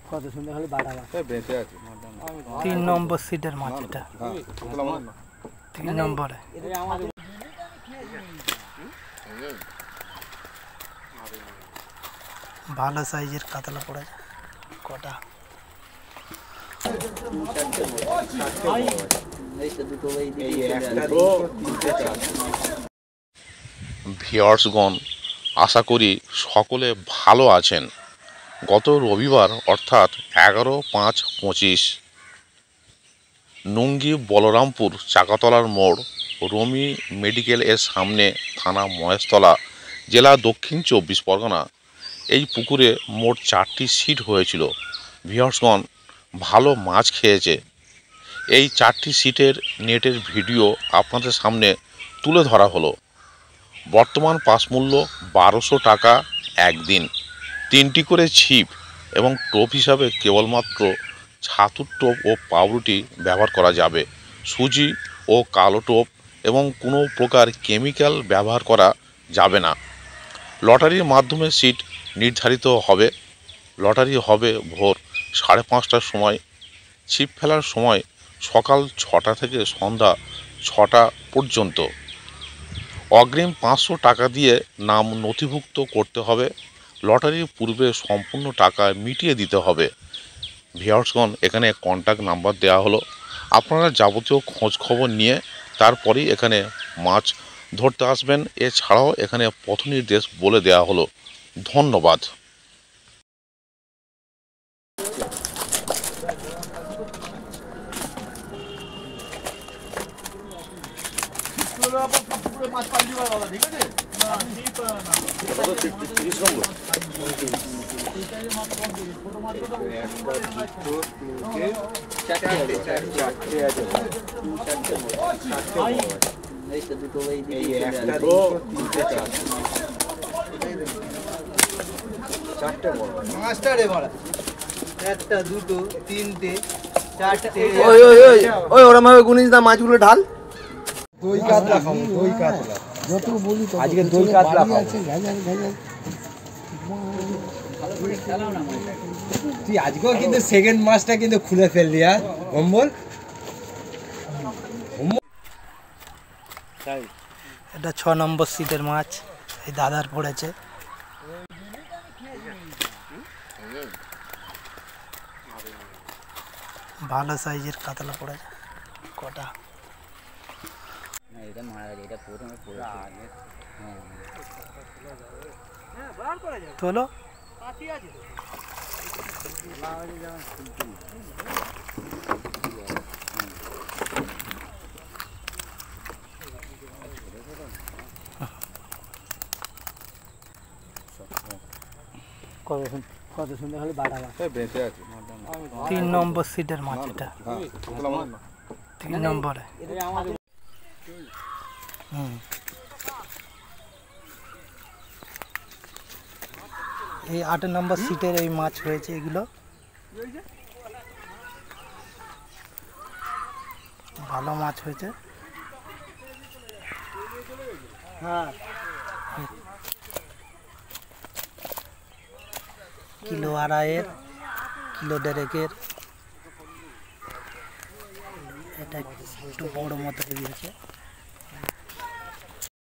কত সুন্দর খালি বাটা বেঁচে আছে 3 নম্বর সিটের মাছ এটা 3 নম্বরে ভালো সাইজের কাতলা পড়েছে কটা ভিউয়ার্সগণ আশা করি সকলে ভালো আছেন। গত রবিবার অর্থাৎ 11/5/25 নুঙ্গি বলরামপুর চাকাতলার মোড় রমি মেডিকেল এর সামনে থানা মহেশতলা জেলা দক্ষিণ 24 পরগনা এই পুকুরে মোট 4টি সিট হয়েছিল। ভিউয়ার্সগণ ভালো মাছ খেয়েছে। এই 4টি সিটের নেটের ভিডিও আপনাদের সামনে তুলে ধরা হলো। বর্তমান পাস মূল্য 1200 টাকা একদিন। 3টি করে ছিপ এবং টোপ হিসাবে কেবলমাত্র ছাতুর টোপ ও পাউরুটি ব্যবহার করা যাবে। সুজি ও কালো টোপ এবং কোনো প্রকার কেমিক্যাল ব্যবহার করা যাবে না। লটারির মাধ্যমে সিট নির্ধারিত হবে। লটারি হবে ভোর 5:30টার সময়। ছিপ ফেলার সময় সকাল 6টা থেকে সন্ধ্যা 6টা পর্যন্ত। অগ্রিম 500 টাকা দিয়ে নাম নথিভুক্ত করতে হবে। লটারির পূর্বে সম্পূর্ণ টাকা মিটিয়ে দিতে হবে। ভিউয়ার্সগণ এখানে কন্ট্যাক্ট নাম্বার দেওয়া হলো। আপনারা যাবতীয় খোঁজ খবর নিয়ে তারপরেই এখানে মাছ ধরতে আসবেন। এছাড়াও এখানে পথ নির্দেশ বলে দেওয়া হলো। ধন্যবাদ। একটা দুটো তিনটে চারটে ওই ওরম ভাবে গুনিস না মাছগুলো ঢাল। দই কাতলা খাবো, দই কাতলা যতটুকু বলি আজকে দই কাতলা খাবো। তুই আজকেও কিন্তু সেকেন্ড মাছটা কিন্তু খুলে ফেললি। আর কম্বল এটা 6 নম্বর সিটের মাছ এই দাদার পড়েছে। ভালো সাইজের কাতলা পড়েছে কটা তোলো কত সুন্দর খালি বাটা বেঁচে আছে 3 নম্বর সিটের মাছ এটা 3 নম্বরে এই 8 নম্বর সিটের এই মাছ হয়েছে। এগুলো ভালো মাছ হয়েছে। হ্যাঁ কিলো 2.5 কিলো 1.5 এটা একটু বড় মতো হয়েছে।